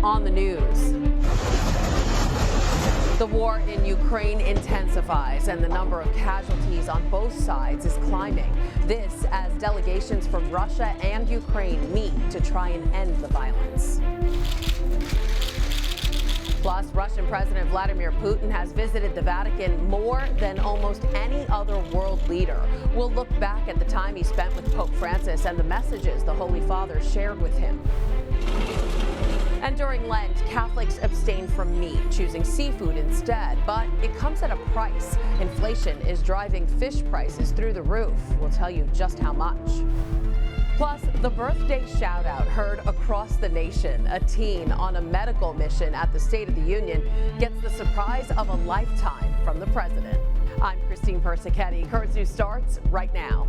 on the news. The war in Ukraine intensifies, and the number of casualties on both sides is climbing. This as delegations from Russia and Ukraine meet to try and end the violence. Plus, Russian President Vladimir Putin has visited the Vatican more than almost any other world leader. We'll look back at the time he spent with Pope Francis and the messages the Holy Father shared with him. And during Lent, Catholics abstain from meat, choosing seafood instead. But it comes at a price. Inflation is driving fish prices through the roof. We'll tell you just how much. Plus, the birthday shout-out heard across the nation. A teen on a medical mission at the State of the Union gets the surprise of a lifetime from the president. I'm Christine Persichetti. Current News starts right now.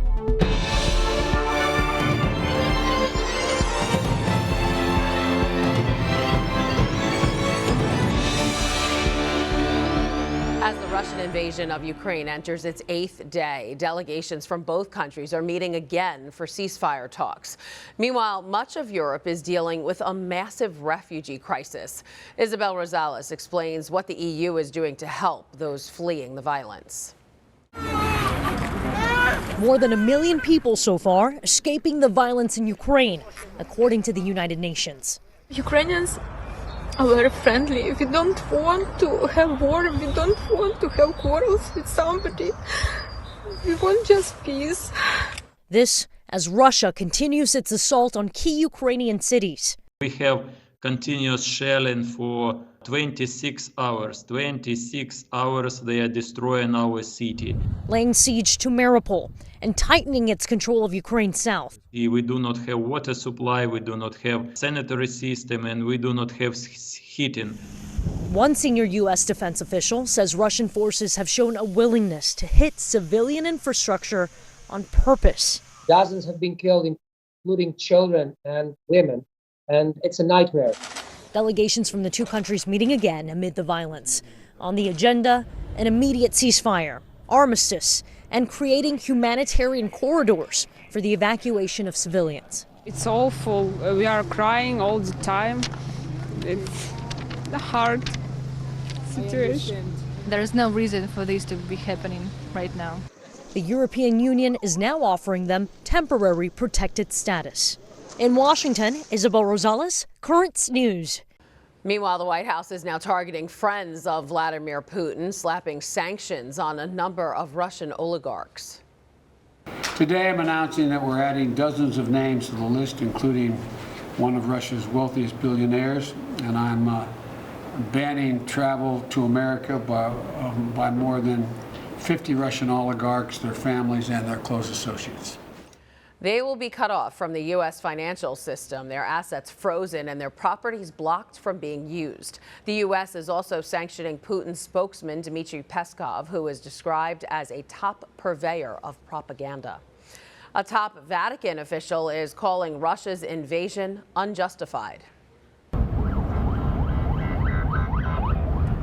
As the Russian invasion of Ukraine enters its 8th day, delegations from both countries are meeting again for ceasefire talks. Meanwhile, much of Europe is dealing with a massive refugee crisis. Isabel Rosales explains what the EU is doing to help those fleeing the violence. More than 1 million people so far escaping the violence in Ukraine, according to the United Nations. Ukrainians are very friendly. We don't want to have war. We don't want to have quarrels with somebody. We want just peace. This as Russia continues its assault on key Ukrainian cities. We have continuous shelling for 26 hours. 26 hours they are destroying our city. Laying siege to Mariupol and tightening its control of Ukraine's south. We do not have water supply, we do not have sanitary system, and we do not have heating. One senior U.S. defense official says Russian forces have shown a willingness to hit civilian infrastructure on purpose. Dozens have been killed, including children and women, and it's a nightmare. Delegations from the two countries meeting again amid the violence. On the agenda, an immediate ceasefire, armistice, and creating humanitarian corridors for the evacuation of civilians. It's awful. We are crying all the time. It's a hard situation. There is no reason for this to be happening right now. The European Union is now offering them temporary protected status. In Washington, Isabel Rosales, Currents News. Meanwhile, the White House is now targeting friends of Vladimir Putin, slapping sanctions on a number of Russian oligarchs. Today, I'm announcing that we're adding dozens of names to the list, including one of Russia's wealthiest billionaires, and I'm banning travel to America by more than 50 Russian oligarchs, their families, and their close associates. They will be cut off from the U.S. financial system, their assets frozen, and their properties blocked from being used. The U.S. is also sanctioning Putin's spokesman, Dmitry Peskov, who is described as a top purveyor of propaganda. A top Vatican official is calling Russia's invasion unjustified.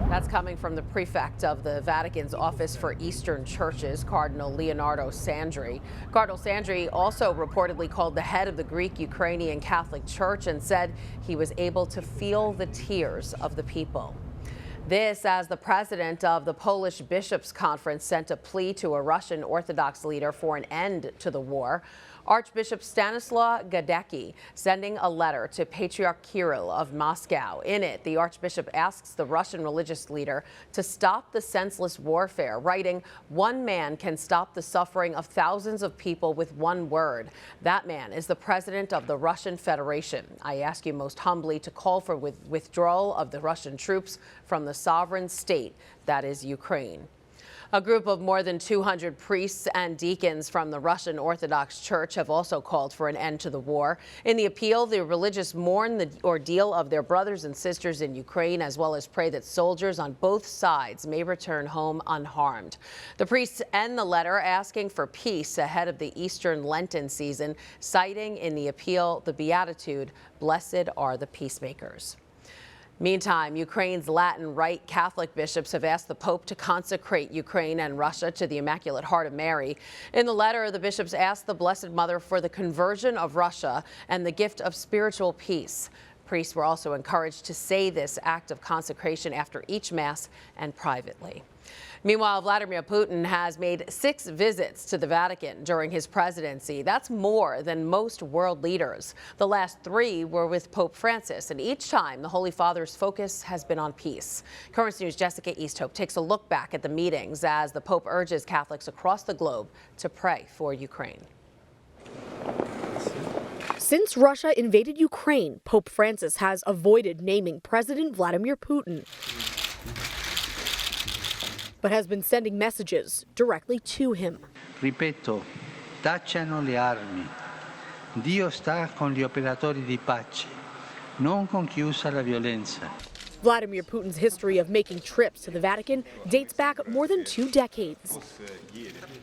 That's coming from the prefect of the Vatican's Office for Eastern Churches, Cardinal Leonardo Sandri. Cardinal Sandri also reportedly called the head of the Greek-Ukrainian Catholic Church and said he was able to feel the tears of the people. This as the president of the Polish Bishops' Conference sent a plea to a Russian Orthodox leader for an end to the war. Archbishop Stanislaw Gadecki sending a letter to Patriarch Kirill of Moscow. In it, the Archbishop asks the Russian religious leader to stop the senseless warfare, writing, "One man can stop the suffering of thousands of people with one word. That man is the president of the Russian Federation. I ask you most humbly to call for withdrawal of the Russian troops from the sovereign state that is Ukraine." A group of more than 200 priests and deacons from the Russian Orthodox Church have also called for an end to the war. In the appeal, the religious mourn the ordeal of their brothers and sisters in Ukraine, as well as pray that soldiers on both sides may return home unharmed. The priests end the letter asking for peace ahead of the Eastern Lenten season, citing in the appeal the beatitude, "Blessed are the peacemakers." Meantime, Ukraine's Latin Rite Catholic bishops have asked the Pope to consecrate Ukraine and Russia to the Immaculate Heart of Mary. In the letter, the bishops asked the Blessed Mother for the conversion of Russia and the gift of spiritual peace. Priests were also encouraged to say this act of consecration after each Mass and privately. Meanwhile, Vladimir Putin has made 6 visits to the Vatican during his presidency. That's more than most world leaders. The last 3 were with Pope Francis, and each time the Holy Father's focus has been on peace. Currents News' Jessica Easthope takes a look back at the meetings as the Pope urges Catholics across the globe to pray for Ukraine. Since Russia invaded Ukraine, Pope Francis has avoided naming President Vladimir Putin, but has been sending messages directly to him. Ripeto, tacciano le armi. Dio sta con gli operatori di pace, non con chi usa la violenza. Vladimir Putin's history of making trips to the Vatican dates back more than 2 decades.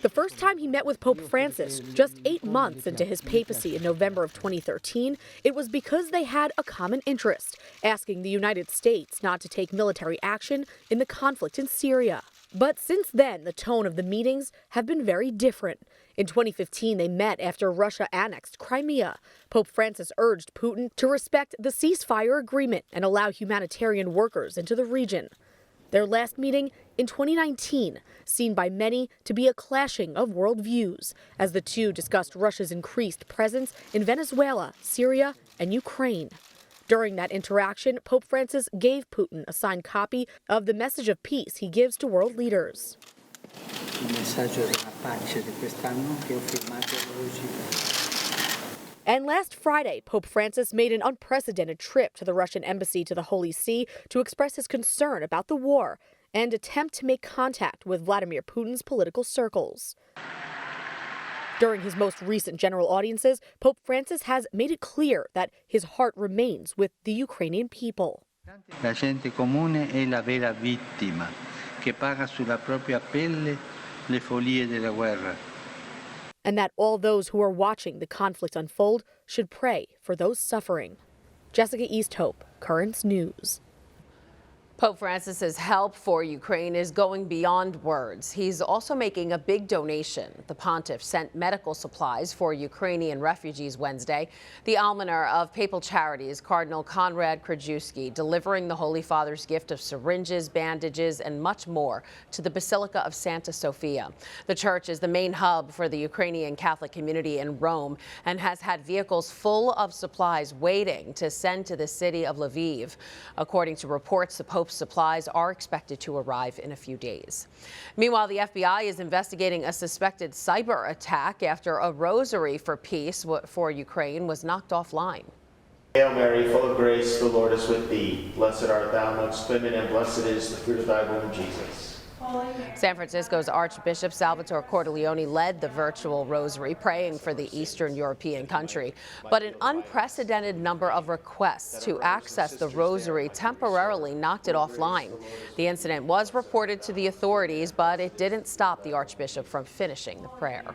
The first time he met with Pope Francis, just 8 months into his papacy in November of 2013, it was because they had a common interest, asking the United States not to take military action in the conflict in Syria. But since then, the tone of the meetings have been very different. In 2015, they met after Russia annexed Crimea. Pope Francis urged Putin to respect the ceasefire agreement and allow humanitarian workers into the region. Their last meeting in 2019, seen by many to be a clashing of worldviews, as the two discussed Russia's increased presence in Venezuela, Syria, and Ukraine. During that interaction, Pope Francis gave Putin a signed copy of the message of peace he gives to world leaders. And last Friday, Pope Francis made an unprecedented trip to the Russian embassy to the Holy See to express his concern about the war and attempt to make contact with Vladimir Putin's political circles. During his most recent general audiences, Pope Francis has made it clear that his heart remains with the Ukrainian people. La gente comune è la vera vittima, che paga sulla propria pelle le follie della guerra. And that all those who are watching the conflict unfold should pray for those suffering. Jessica Easthope, Currents News. Pope Francis's help for Ukraine is going beyond words. He's also making a big donation. The pontiff sent medical supplies for Ukrainian refugees Wednesday. The almoner of Papal Charities, Cardinal Konrad Krajewski, delivering the Holy Father's gift of syringes, bandages, and much more to the Basilica of Santa Sofia. The church is the main hub for the Ukrainian Catholic community in Rome and has had vehicles full of supplies waiting to send to the city of Lviv. According to reports, the Pope's supplies are expected to arrive in a few days. Meanwhile, the FBI is investigating a suspected cyber attack after a rosary for peace for Ukraine was knocked offline. Hail Mary, full of grace, the Lord is with thee. Blessed art thou amongst women, and blessed is the fruit of thy womb, Jesus. San Francisco's Archbishop Salvatore Cordileone led the virtual rosary, praying for the Eastern European country. But an unprecedented number of requests to access the rosary temporarily knocked it offline. The incident was reported to the authorities, but it didn't stop the Archbishop from finishing the prayer.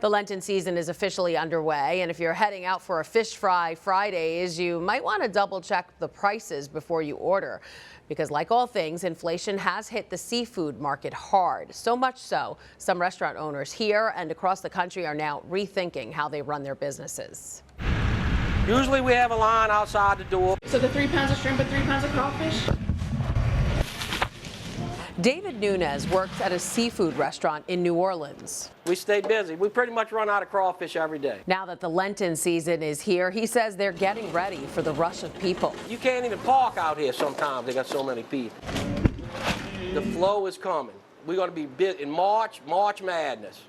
The Lenten season is officially underway, and if you're heading out for a fish fry Fridays, you might want to double check the prices before you order. Because like all things, inflation has hit the seafood market hard. So much so, some restaurant owners here and across the country are now rethinking how they run their businesses. Usually we have a line outside the door. So the 3 pounds of shrimp and 3 pounds of crawfish? David Nunez works at a seafood restaurant in New Orleans. We stay busy. We pretty much run out of crawfish every day. Now that the Lenten season is here, he says they're getting ready for the rush of people. You can't even park out here sometimes. They got so many people. The flow is coming. We're going to be big in March Madness.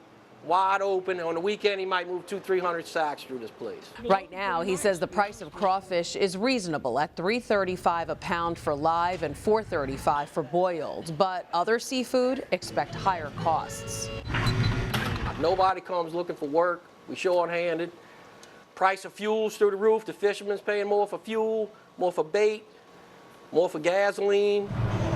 Wide open. On the weekend, he might move 200-300 sacks through this place. Right now, he says the price of crawfish is reasonable at $3.35 a pound for live and $4.35 for boiled. But other seafood expect higher costs. Nobody comes looking for work. We short-handed. Price of fuel's through the roof. The fishermen's paying more for fuel, more for bait, more for gasoline.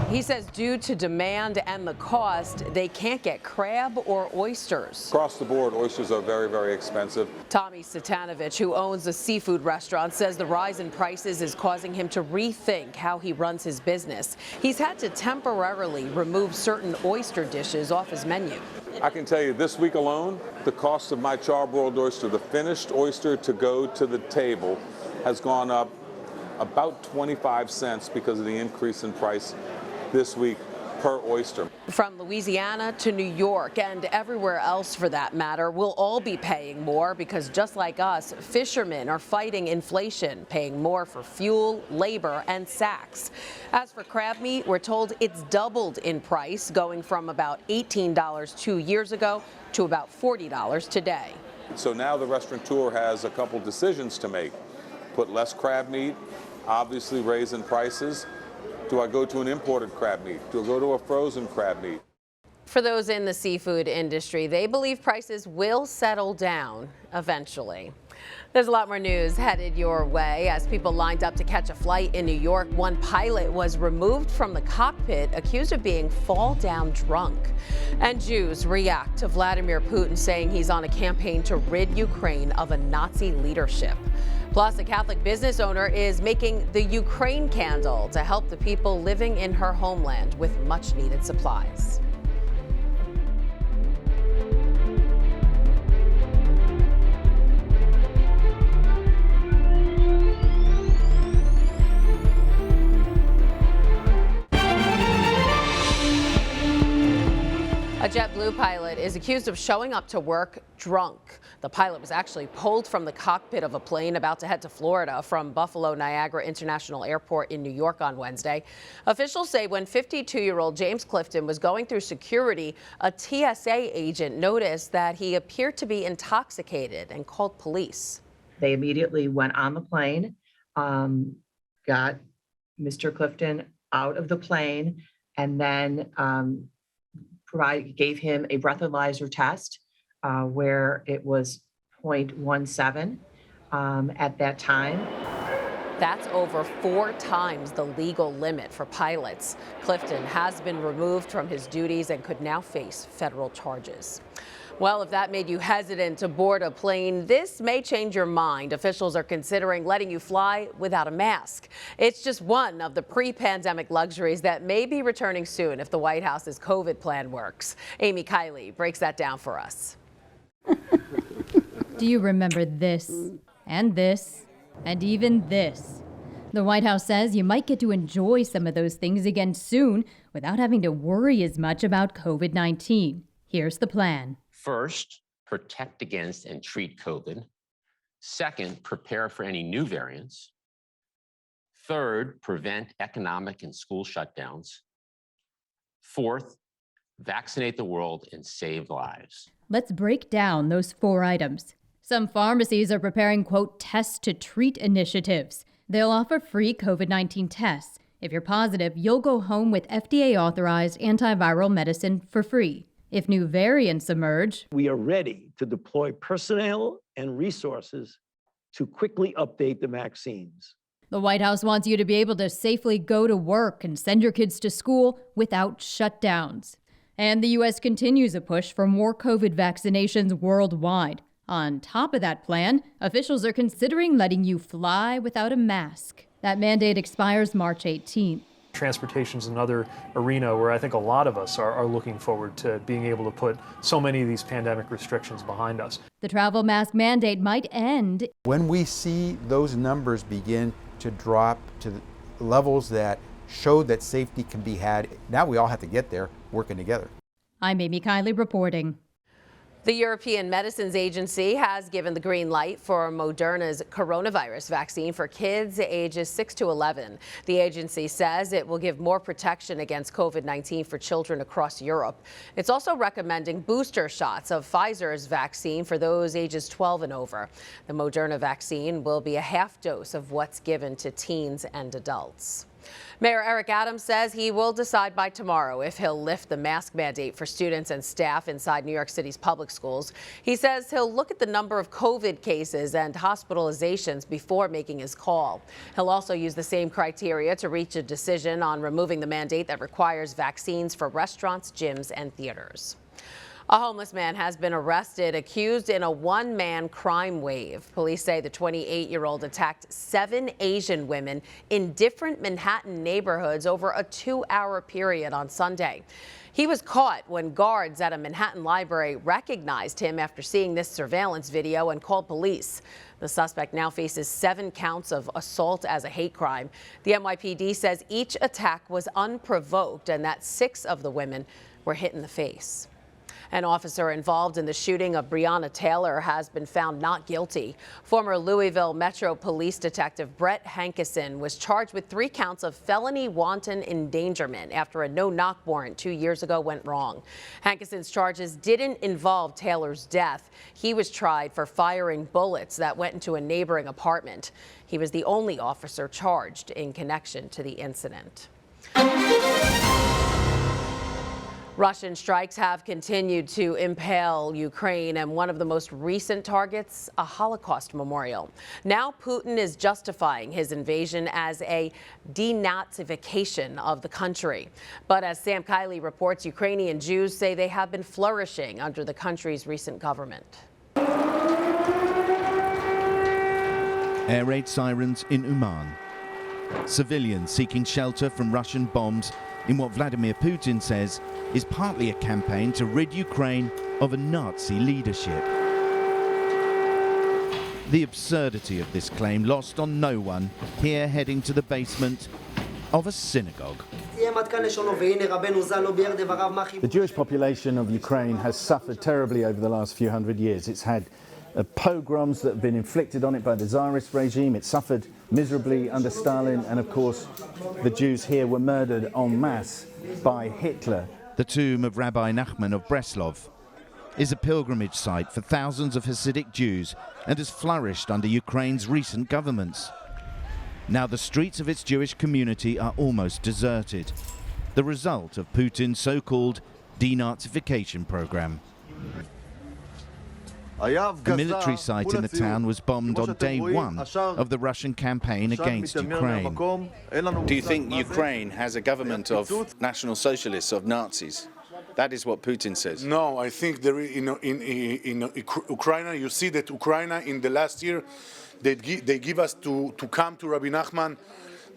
He says due to demand and the cost, they can't get crab or oysters. Across the board, oysters are very, very expensive. Tommy Satanovich, who owns a seafood restaurant, says the rise in prices is causing him to rethink how he runs his business. He's had to temporarily remove certain oyster dishes off his menu. I can tell you this week alone, the cost of my charbroiled oyster, the finished oyster to go to the table, has gone up about 25 cents because of the increase in price this week per oyster. From Louisiana to New York and everywhere else for that matter, we'll all be paying more because just like us, fishermen are fighting inflation, paying more for fuel, labor, and sacks. As for crab meat, we're told it's doubled in price, going from about $18 2 years ago to about $40 today. So now the restaurateur has a couple decisions to make. Put less crab meat, obviously raising prices. Do I go to an imported crab meat? Do I go to a frozen crab meat? For those in the seafood industry, they believe prices will settle down eventually. There's a lot more news headed your way. As people lined up to catch a flight in New York, one pilot was removed from the cockpit accused of being fall-down drunk. And Jews react to Vladimir Putin saying he's on a campaign to rid Ukraine of a Nazi leadership. Plus, a Catholic business owner is making the Ukraine candle to help the people living in her homeland with much-needed supplies. A JetBlue pilot is accused of showing up to work drunk. The pilot was actually pulled from the cockpit of a plane about to head to Florida from Buffalo Niagara International Airport in New York on Wednesday. Officials say when 52-year-old James Clifton was going through security, a TSA agent noticed that he appeared to be intoxicated and called police. They immediately went on the plane, got Mr. Clifton out of the plane, and then gave him a breathalyzer test where it was 0.17 at that time. That's over 4 times the legal limit for pilots. Clifton has been removed from his duties and could now face federal charges. Well, if that made you hesitant to board a plane, this may change your mind. Officials are considering letting you fly without a mask. It's just one of the pre-pandemic luxuries that may be returning soon if the White House's COVID plan works. Amy Kiley breaks that down for us. Do you remember this, and this, and even this? The White House says you might get to enjoy some of those things again soon without having to worry as much about COVID-19. Here's the plan. First, protect against and treat COVID. Second, prepare for any new variants. Third, prevent economic and school shutdowns. Fourth, vaccinate the world and save lives. Let's break down those 4 items. Some pharmacies are preparing, quote, test to treat initiatives. They'll offer free COVID-19 tests. If you're positive, you'll go home with FDA-authorized antiviral medicine for free. If new variants emerge, we are ready to deploy personnel and resources to quickly update the vaccines. The White House wants you to be able to safely go to work and send your kids to school without shutdowns. And the U.S. continues a push for more COVID vaccinations worldwide. On top of that plan, officials are considering letting you fly without a mask. That mandate expires March 18th. Transportation is another arena where I think a lot of us are looking forward to being able to put so many of these pandemic restrictions behind us. The travel mask mandate might end. When we see those numbers begin to drop to the levels that show that safety can be had, now we all have to get there working together. I'm Amy Kiley reporting. The European Medicines Agency has given the green light for Moderna's coronavirus vaccine for kids ages 6 to 11. The agency says it will give more protection against COVID-19 for children across Europe. It's also recommending booster shots of Pfizer's vaccine for those ages 12 and over. The Moderna vaccine will be a half dose of what's given to teens and adults. Mayor Eric Adams says he will decide by tomorrow if he'll lift the mask mandate for students and staff inside New York City's public schools. He says he'll look at the number of COVID cases and hospitalizations before making his call. He'll also use the same criteria to reach a decision on removing the mandate that requires vaccines for restaurants, gyms, and theaters. A homeless man has been arrested, accused in a one-man crime wave. Police say the 28-year-old attacked 7 Asian women in different Manhattan neighborhoods over a 2-hour period on Sunday. He was caught when guards at a Manhattan library recognized him after seeing this surveillance video and called police. The suspect now faces 7 counts of assault as a hate crime. The NYPD says each attack was unprovoked and that 6 of the women were hit in the face. An officer involved in the shooting of Breonna Taylor has been found not guilty. Former Louisville Metro Police Detective Brett Hankison was charged with 3 counts of felony wanton endangerment after a no-knock warrant 2 years ago went wrong. Hankison's charges didn't involve Taylor's death. He was tried for firing bullets that went into a neighboring apartment. He was the only officer charged in connection to the incident. Russian strikes have continued to impale Ukraine, and one of the most recent targets, a Holocaust memorial. Now Putin is justifying his invasion as a denazification of the country. But as Sam Kiley reports, Ukrainian Jews say they have been flourishing under the country's recent government. Air raid sirens in Uman. Civilians seeking shelter from Russian bombs in what Vladimir Putin says is partly a campaign to rid Ukraine of a Nazi leadership. The absurdity of this claim lost on no one here heading to the basement of a synagogue. The Jewish population of Ukraine has suffered terribly over the last few hundred years. It's had pogroms that have been inflicted on it by the Tsarist regime. It suffered miserably under Stalin, and of course the Jews here were murdered en masse by Hitler. The tomb of Rabbi Nachman of Breslov is a pilgrimage site for thousands of Hasidic Jews and has flourished under Ukraine's recent governments. Now the streets of its Jewish community are almost deserted, the result of Putin's so-called denazification program. A military site in the town was bombed on day 1 of the Russian campaign against Ukraine. Do you think Ukraine has a government of National Socialists, of Nazis? That is what Putin says. No, I think there in Ukraine, you see that Ukraine in the last year, they give us to come to Rabbi Nachman.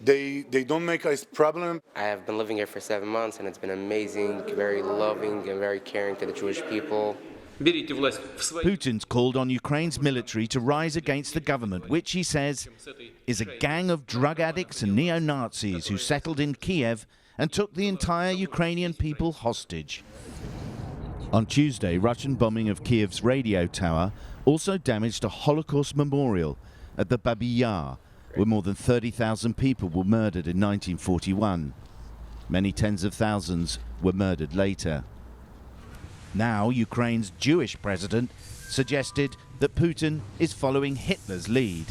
They don't make us problem. I have been living here for 7 months, and it's been amazing, very loving and very caring to the Jewish people. Putin's called on Ukraine's military to rise against the government, which he says is a gang of drug addicts and neo-Nazis who settled in Kiev and took the entire Ukrainian people hostage. On Tuesday, Russian bombing of Kiev's radio tower also damaged a Holocaust memorial at the Babi Yar, where more than 30,000 people were murdered in 1941. Many tens of thousands were murdered later. Now, Ukraine's Jewish president suggested that Putin is following Hitler's lead.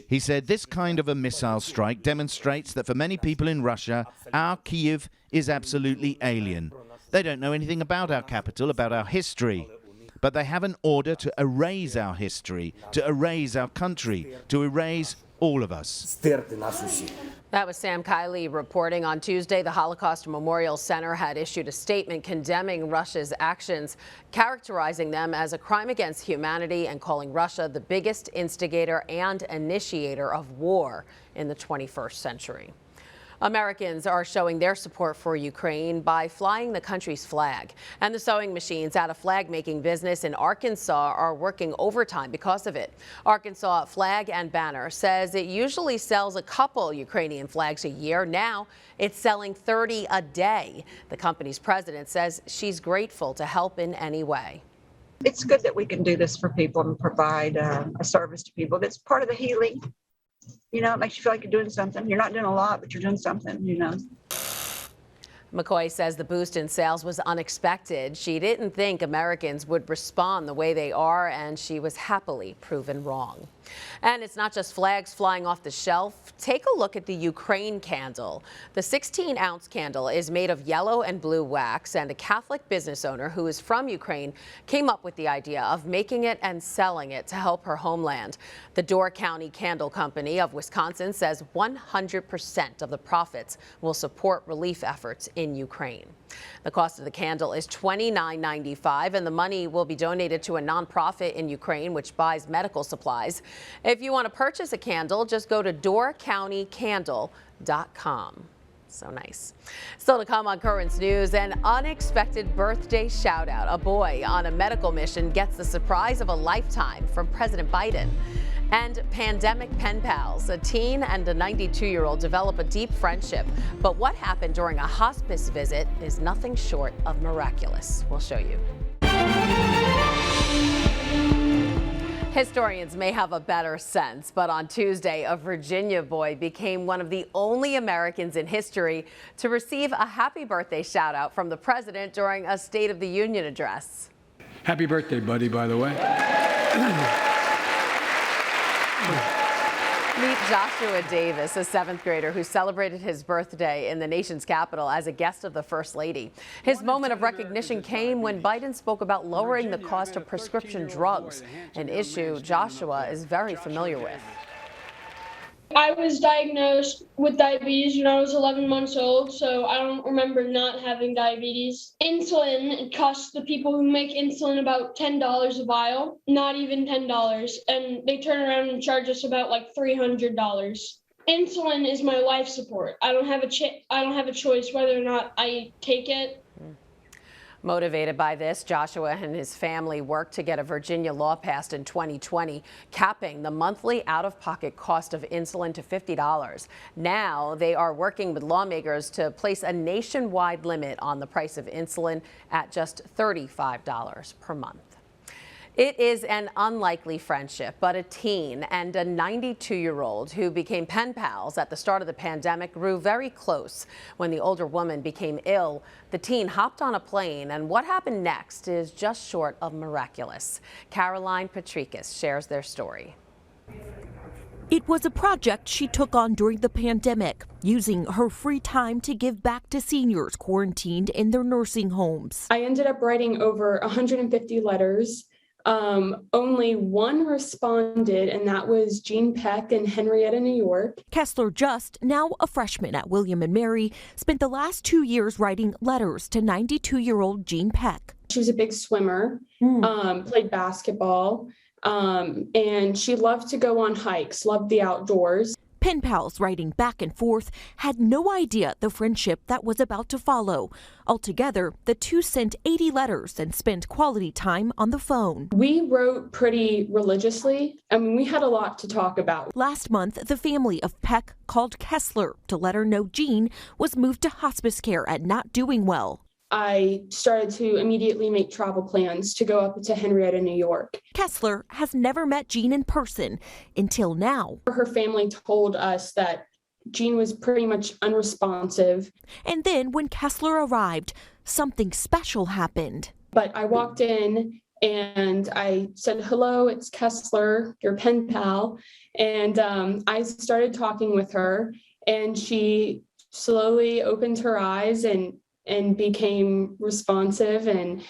He said this kind of a missile strike demonstrates that for many people in Russia, our Kiev is absolutely alien. They don't know anything about our capital, about our history. But they have an order to erase our history, to erase our country, to erase all of us. That was Sam Kiley reporting. On Tuesday, the Holocaust Memorial Center had issued a statement condemning Russia's actions, characterizing them as a crime against humanity and calling Russia the biggest instigator and initiator of war in the 21st century. Americans are showing their support for Ukraine by flying the country's flag. And the sewing machines at a flag-making business in Arkansas are working overtime because of it. Arkansas Flag and Banner says it usually sells a couple Ukrainian flags a year. Now it's selling 30 a day. The company's president says she's grateful to help in any way. It's good that we can do this for people and provide a service to people. That's part of the healing. You know, it makes you feel like you're doing something. You're not doing a lot, but you're doing something, you know. McCoy says the boost in sales was unexpected. She didn't think Americans would respond the way they are, and she was happily proven wrong. And it's not just flags flying off the shelf. Take a look at the Ukraine candle. The 16-ounce candle is made of yellow and blue wax, and a Catholic business owner who is from Ukraine came up with the idea of making it and selling it to help her homeland. The Door County Candle Company of Wisconsin says 100% of the profits will support relief efforts in Ukraine. The cost of the candle is $29.95, and the money will be donated to a nonprofit in Ukraine which buys medical supplies. If you want to purchase a candle, just go to doorcountycandle.com. So nice. Still to come on Currents News, an unexpected birthday shout out. A boy on a medical mission gets the surprise of a lifetime from President Biden. And pandemic pen pals. A teen and a 92-year-old develop a deep friendship. But what happened during a hospice visit is nothing short of miraculous. We'll show you. Historians may have a better sense, but on Tuesday, a Virginia boy became one of the only Americans in history to receive a happy birthday shout out from the president during a State of the Union address. Happy birthday, buddy, by the way. Meet Joshua Davis, a seventh grader who celebrated his birthday in the nation's capital as a guest of the First Lady. His moment of recognition came when Biden spoke about lowering the cost of prescription drugs, an issue Joshua is very familiar with. I was diagnosed with diabetes when I was 11 months old, so I don't remember not having diabetes. Insulin costs the people who make insulin about $10 a vial, not even $10, and they turn around and charge us about like $300. Insulin is my life support. I don't have a choice whether or not I take it. Motivated by this, Joshua and his family worked to get a Virginia law passed in 2020, capping the monthly out-of-pocket cost of insulin to $50. Now they are working with lawmakers to place a nationwide limit on the price of insulin at just $35 per month. It is an unlikely friendship, but a teen and a 92-year-old who became pen pals at the start of the pandemic grew very close. When the older woman became ill, the teen hopped on a plane, and what happened next is just short of miraculous. Caroline Patricus shares their story. It was a project she took on during the pandemic, using her free time to give back to seniors quarantined in their nursing homes. I ended up writing over 150 letters. Only one responded, and that was Jean Peck in Henrietta, New York. Kessler Just, now a freshman at William & Mary, spent the last 2 years writing letters to 92-year-old Jean Peck. She was a big swimmer, played basketball, and she loved to go on hikes, loved the outdoors. Pen pals writing back and forth had no idea the friendship that was about to follow. Altogether, the two sent 80 letters and spent quality time on the phone. We wrote pretty religiously. I mean, we had a lot to talk about. Last month, the family of Peck called Kessler to let her know Jean was moved to hospice care and not doing well. I started to immediately make travel plans to go up to Henrietta, New York. Kessler has never met Jean in person until now. Her family told us that Jean was pretty much unresponsive. And then when Kessler arrived, something special happened. But I walked in and I said, "Hello, it's Kessler, your pen pal." And I started talking with her, and she slowly opened her eyes and became responsive, and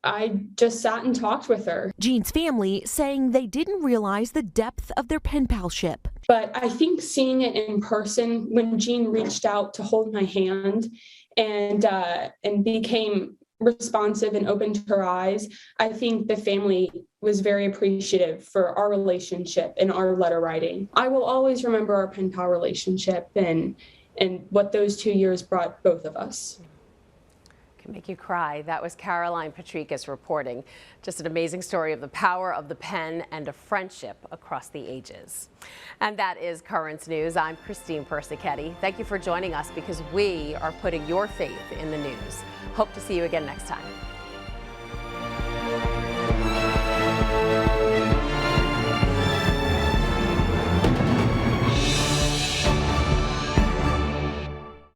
I just sat and talked with her. Jean's family saying they didn't realize the depth of their pen palship. But I think seeing it in person, when Jean reached out to hold my hand and became responsive and opened her eyes, I think the family was very appreciative for our relationship and our letter writing. I will always remember our pen pal relationship and what those 2 years brought both of us. Can make you cry. That was Caroline Patricus reporting. Just an amazing story of the power of the pen and a friendship across the ages. And that is Currents News. I'm Christine Persichetti. Thank you for joining us, because we are putting your faith in the news. Hope to see you again next time.